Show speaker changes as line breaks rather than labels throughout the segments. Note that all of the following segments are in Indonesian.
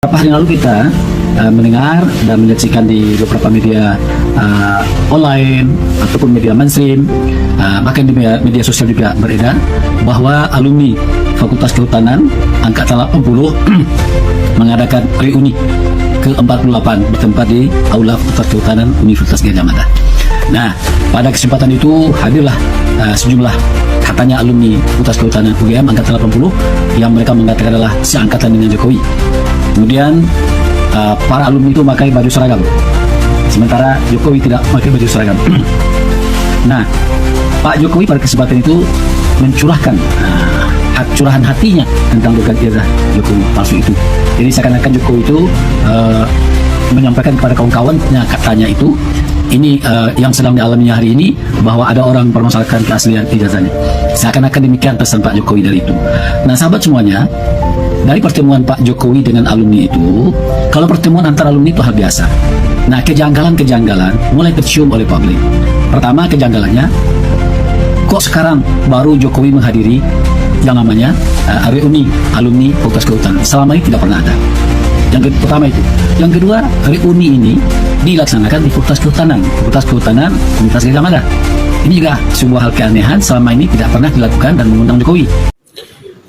Beberapa hari lalu kita mendengar dan menyaksikan di beberapa media online ataupun media mainstream, bahkan di media sosial juga beredar bahwa alumni Fakultas Kehutanan Angkatan 80 mengadakan reuni ke-48 bertempat di Aula Fakultas Kehutanan Universitas Gadjah Mada. Nah, pada kesempatan itu hadirlah sejumlah katanya alumni Fakultas Kehutanan UGM Angkatan 80 yang mereka mengatakan adalah seangkatan dengan Jokowi. Kemudian para alumni itu memakai baju seragam, sementara Jokowi tidak memakai baju seragam. Nah, Pak Jokowi pada kesempatan itu mencurahkan curahan hatinya tentang dugaan ijazah Jokowi palsu itu. Jadi seakan-akan Jokowi itu menyampaikan kepada kawan-kawannya, katanya itu ini yang sedang dialaminya hari ini, bahwa ada orang mempermasalahkan keaslian ijazahnya. Seakan-akan demikian pesan Pak Jokowi dari itu. Nah, sahabat semuanya, dari pertemuan Pak Jokowi dengan alumni itu, kalau pertemuan antara alumni itu hal biasa. Nah, kejanggalan-kejanggalan mulai tercium oleh publik. Pertama, kejanggalannya, kok sekarang baru Jokowi menghadiri yang namanya reuni alumni Fakultas Kehutanan? Selama ini tidak pernah ada. Yang pertama itu. Yang kedua, reuni ini dilaksanakan di Fakultas Kehutanan Universitas Gadjah Mada. Ini juga sebuah hal keanehan, selama ini tidak pernah dilakukan dan mengundang Jokowi.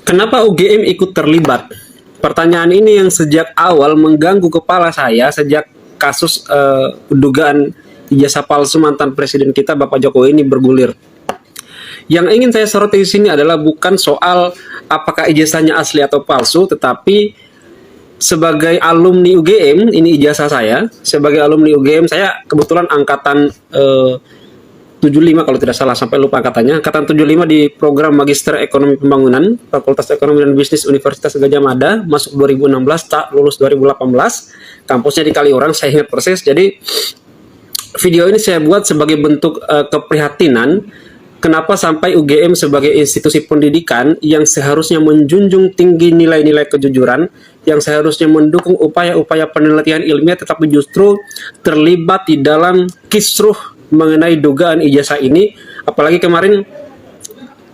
Kenapa UGM ikut terlibat? Pertanyaan ini yang sejak awal mengganggu kepala saya sejak kasus dugaan ijazah palsu mantan presiden kita Bapak Jokowi ini bergulir. Yang ingin saya soroti di sini adalah bukan soal apakah ijazahnya asli atau palsu, tetapi sebagai alumni UGM, ini ijazah saya, sebagai alumni UGM, saya kebetulan angkatan 75 kalau tidak salah, sampai lupa angkatannya, angkatan 75 di program Magister Ekonomi Pembangunan, Fakultas Ekonomi dan Bisnis Universitas Gadjah Mada, masuk 2016, tak lulus 2018, kampusnya di Kaliurang, saya ingat persis. Jadi video ini saya buat sebagai bentuk keprihatinan, kenapa sampai UGM sebagai institusi pendidikan yang seharusnya menjunjung tinggi nilai-nilai kejujuran, yang seharusnya mendukung upaya-upaya penelitian ilmiah, tetapi justru terlibat di dalam kisruh mengenai dugaan ijazah ini. Apalagi kemarin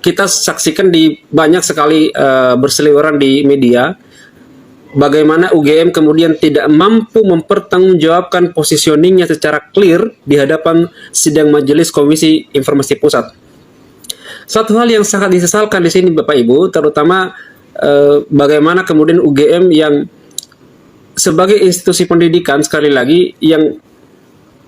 kita saksikan di banyak sekali berseliweran di media, bagaimana UGM kemudian tidak mampu mempertanggungjawabkan positioningnya secara clear di hadapan sidang Majelis Komisi Informasi Pusat. Satu hal yang sangat disesalkan di sini Bapak Ibu, terutama bagaimana kemudian UGM yang sebagai institusi pendidikan, sekali lagi, yang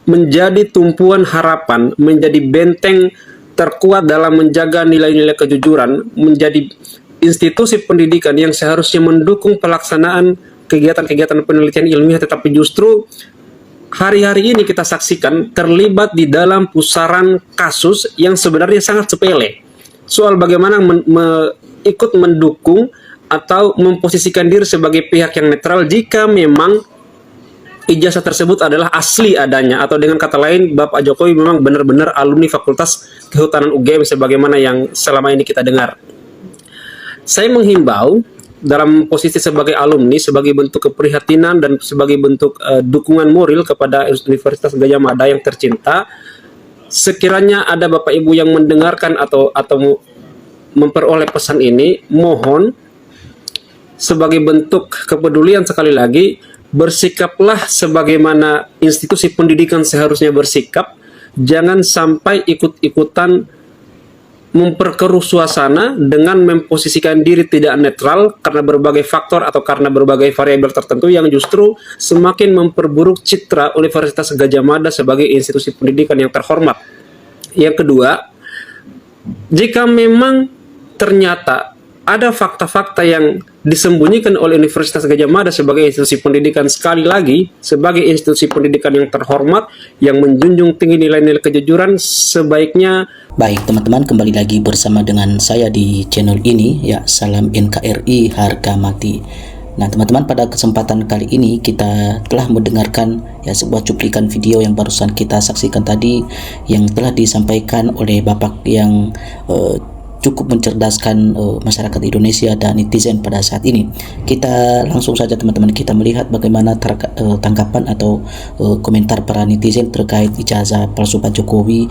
menjadi tumpuan harapan, menjadi benteng terkuat dalam menjaga nilai-nilai kejujuran, menjadi institusi pendidikan yang seharusnya mendukung pelaksanaan kegiatan-kegiatan penelitian ilmiah, tetapi justru hari-hari ini kita saksikan terlibat di dalam pusaran kasus yang sebenarnya sangat sepele. Soal bagaimana ikut mendukung atau memposisikan diri sebagai pihak yang netral jika memang ijazah tersebut adalah asli adanya, atau dengan kata lain Bapak Jokowi memang benar-benar alumni Fakultas Kehutanan UGM sebagaimana yang selama ini kita dengar. Saya menghimbau dalam posisi sebagai alumni, sebagai bentuk keprihatinan dan sebagai bentuk dukungan moral kepada Universitas Gadjah Mada yang tercinta, sekiranya ada Bapak Ibu yang mendengarkan atau memperoleh pesan ini, mohon sebagai bentuk kepedulian, sekali lagi, bersikaplah sebagaimana institusi pendidikan seharusnya bersikap. Jangan sampai ikut-ikutan memperkeruh suasana dengan memposisikan diri tidak netral karena berbagai faktor atau karena berbagai variabel tertentu yang justru semakin memperburuk citra Universitas Gadjah Mada sebagai institusi pendidikan yang terhormat. Yang kedua, jika memang ternyata ada fakta-fakta yang disembunyikan oleh Universitas Gadjah Mada sebagai institusi pendidikan, sekali lagi, sebagai institusi pendidikan yang terhormat, yang menjunjung tinggi nilai-nilai kejujuran, sebaiknya...
Baik teman-teman, kembali lagi bersama dengan saya di channel ini, ya, salam NKRI harga mati. Nah teman-teman, pada kesempatan kali ini kita telah mendengarkan ya sebuah cuplikan video yang barusan kita saksikan tadi, yang telah disampaikan oleh Bapak yang cukup mencerdaskan masyarakat Indonesia dan netizen pada saat ini. Kita langsung saja teman-teman kita melihat bagaimana tanggapan atau komentar para netizen terkait ijazah palsu Pak Jokowi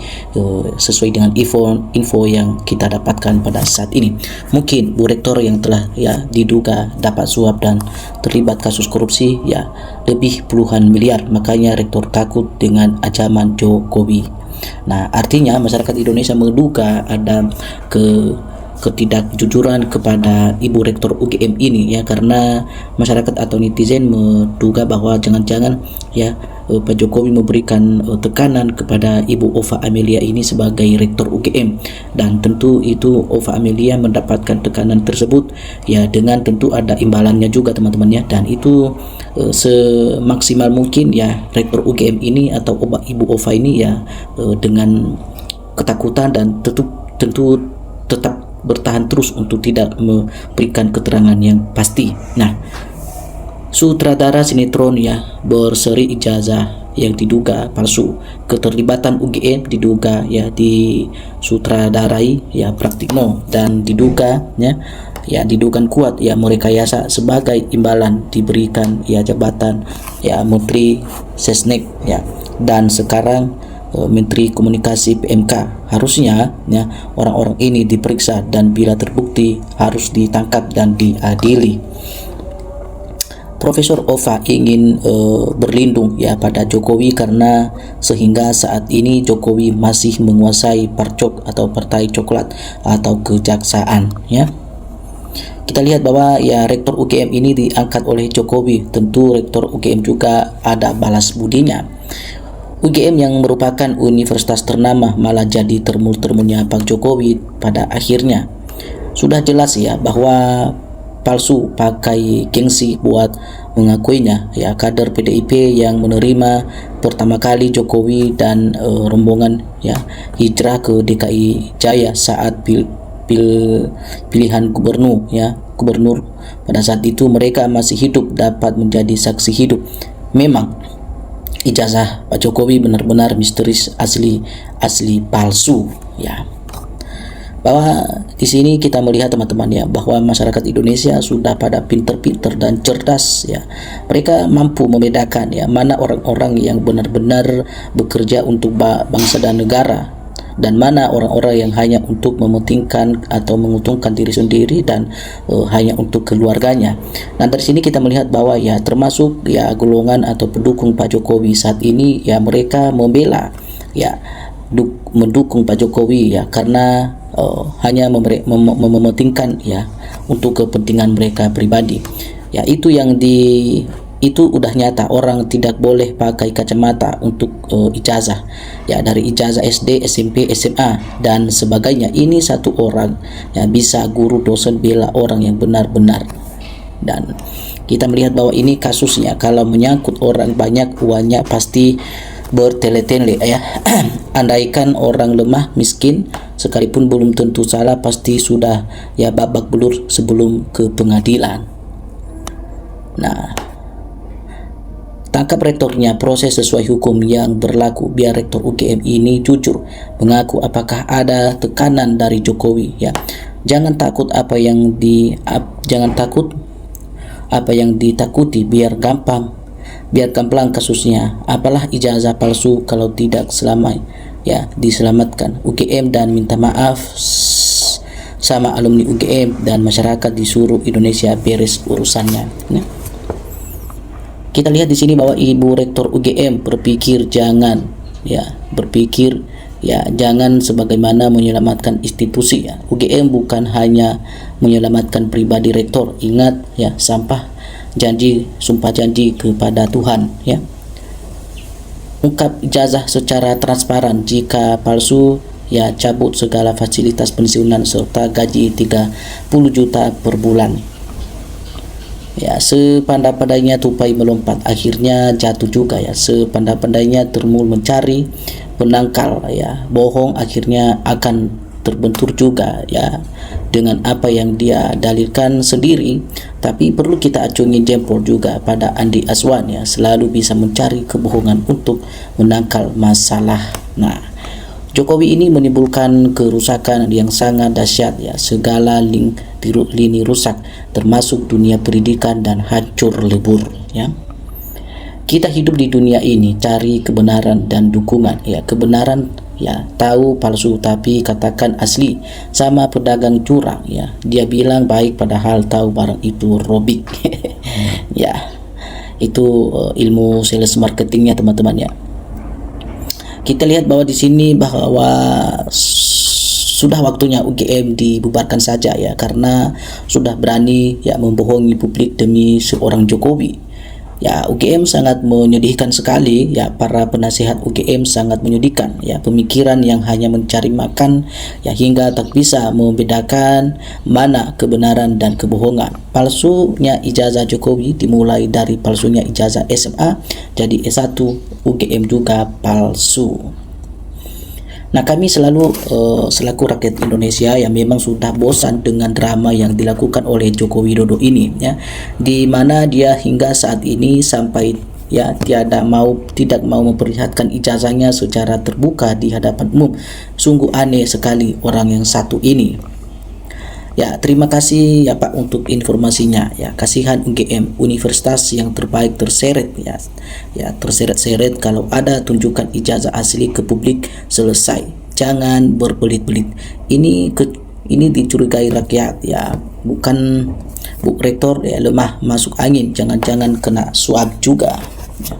sesuai dengan info yang kita dapatkan pada saat ini. Mungkin Bu Rektor yang telah diduga dapat suap dan terlibat kasus korupsi lebih puluhan miliar, makanya Rektor takut dengan ancaman Jokowi. Nah, artinya masyarakat Indonesia menduga ada ketidakjujuran kepada Ibu Rektor UGM ini karena masyarakat atau netizen menduga bahwa jangan-jangan Pak Jokowi memberikan tekanan kepada Ibu Ova Amelia ini sebagai Rektor UGM, dan tentu itu Ova Amelia mendapatkan tekanan tersebut dengan tentu ada imbalannya juga teman-teman dan itu semaksimal mungkin Rektor UGM ini atau Ibu Ova ini dengan ketakutan dan tentu tetap bertahan terus untuk tidak memberikan keterangan yang pasti. Nah, sutradara sinetron berseri ijazah yang diduga palsu, keterlibatan UGM diduga disutradarai Praktikno, dan diduga diduga kuat merekayasa sebagai imbalan diberikan jabatan Menteri Sesnek dan sekarang Menteri Komunikasi PMK. Harusnya orang-orang ini diperiksa dan bila terbukti harus ditangkap dan diadili. Profesor Ova ingin berlindung pada Jokowi karena sehingga saat ini Jokowi masih menguasai Parcok atau Partai Coklat atau Kejaksaan. Kita lihat bahwa Rektor UGM ini diangkat oleh Jokowi, tentu Rektor UGM juga ada balas budinya. UGM yang merupakan universitas ternama malah jadi termul-termulnya Pak Jokowi pada akhirnya. Sudah jelas bahwa palsu pakai gengsi buat mengakuinya kader PDIP yang menerima pertama kali Jokowi dan rombongan hijrah ke DKI Jaya saat pilihan gubernur pada saat itu mereka masih hidup dapat menjadi saksi hidup. Memang ijazah Pak Jokowi benar-benar misteris, asli palsu bahwa di sini kita melihat teman-teman bahwa masyarakat Indonesia sudah pada pinter-pinter dan cerdas mereka mampu membedakan mana orang-orang yang benar-benar bekerja untuk bangsa dan negara dan mana orang-orang yang hanya untuk mementingkan atau menguntungkan diri sendiri dan hanya untuk keluarganya. Nah, dari sini kita melihat bahwa termasuk golongan atau pendukung Pak Jokowi saat ini mereka membela mendukung Pak Jokowi karena hanya mementingkan untuk kepentingan mereka pribadi. Itu udah nyata, orang tidak boleh pakai kacamata untuk ijazah dari ijazah SD, SMP, SMA dan sebagainya. Ini satu orang bisa guru dosen bela orang yang benar-benar, dan kita melihat bahwa ini kasusnya kalau menyangkut orang banyak uangnya pasti bertele-tele andaikan orang lemah miskin sekalipun belum tentu salah, pasti sudah babak belur sebelum ke pengadilan. Nah, tangkap rektornya, proses sesuai hukum yang berlaku. Biar Rektor UGM ini jujur mengaku apakah ada tekanan dari Jokowi Jangan takut apa yang ditakuti, biar gampang kasusnya. Apalah ijazah palsu kalau tidak diselamatkan UGM dan minta maaf sama alumni UGM dan masyarakat di seluruh Indonesia beres urusannya. Kita lihat di sini bahwa Ibu Rektor UGM berpikir jangan sebagaimana menyelamatkan institusi UGM bukan hanya menyelamatkan pribadi rektor. Ingat sumpah janji kepada Tuhan Ungkap ijazah secara transparan, jika palsu cabut segala fasilitas pensiunan serta gaji 30 juta per bulan. Sepandai-pandainya tupai melompat, akhirnya jatuh juga sepandai-pandainya termul mencari penangkal bohong, akhirnya akan terbentur juga dengan apa yang dia dalilkan sendiri. Tapi perlu kita acungi jempol juga pada Andi Azwan selalu bisa mencari kebohongan untuk menangkal masalah. Nah, Jokowi ini menimbulkan kerusakan yang sangat dahsyat ya, segala lini rusak termasuk dunia pendidikan dan hancur lebur ya. Kita hidup di dunia ini cari kebenaran dan dukungan ya, kebenaran ya, tahu palsu tapi katakan asli, sama pedagang curang ya, dia bilang baik padahal tahu barang itu robik. Ya, itu ilmu sales marketingnya teman-teman ya. Kita lihat bahwa di sini bahwa sudah waktunya UGM dibubarkan saja ya, karena sudah berani ya membohongi publik demi seorang Jokowi. Ya, UGM sangat menyedihkan sekali ya, para penasihat UGM sangat menyedihkan ya, pemikiran yang hanya mencari makan ya, hingga tak bisa membedakan mana kebenaran dan kebohongan. Palsunya ijazah Jokowi dimulai dari palsunya ijazah SMA jadi S1, UGM juga palsu. Nah, kami selalu selaku rakyat Indonesia yang memang sudah bosan dengan drama yang dilakukan oleh Joko Widodo ini ya, di mana dia hingga saat ini sampai ya tidak mau memperlihatkan ijazahnya secara terbuka di hadapan umum. Sungguh aneh sekali orang yang satu ini. Ya, terima kasih ya Pak untuk informasinya ya. Kasihan UGM, universitas yang terbaik terseret ya. Ya, terseret-seret. Kalau ada tunjukkan ijazah asli ke publik, selesai. Jangan berbelit-belit. Ini dicurigai rakyat ya. Bukan Bu Rektor ya, lemah masuk angin. Jangan-jangan kena suap juga. Ya.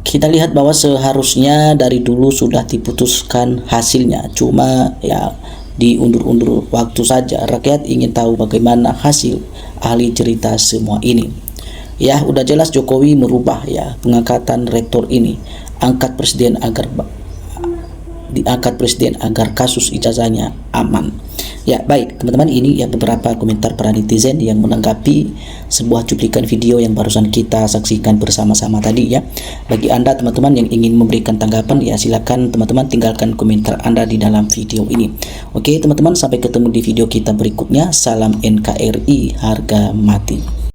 Kita lihat bahwa seharusnya dari dulu sudah diputuskan hasilnya, cuma ya diundur-undur waktu saja. Rakyat ingin tahu bagaimana hasil, ahli cerita semua ini. Ya, udah jelas Jokowi merubah ya pengangkatan rektor ini, diangkat presiden agar kasus ijazahnya aman. Ya, baik teman-teman, ini ya beberapa komentar para netizen yang menanggapi sebuah cuplikan video yang barusan kita saksikan bersama-sama tadi ya. Bagi Anda teman-teman yang ingin memberikan tanggapan ya, silakan teman-teman tinggalkan komentar Anda di dalam video ini. Oke teman-teman, sampai ketemu di video kita berikutnya. Salam NKRI harga mati.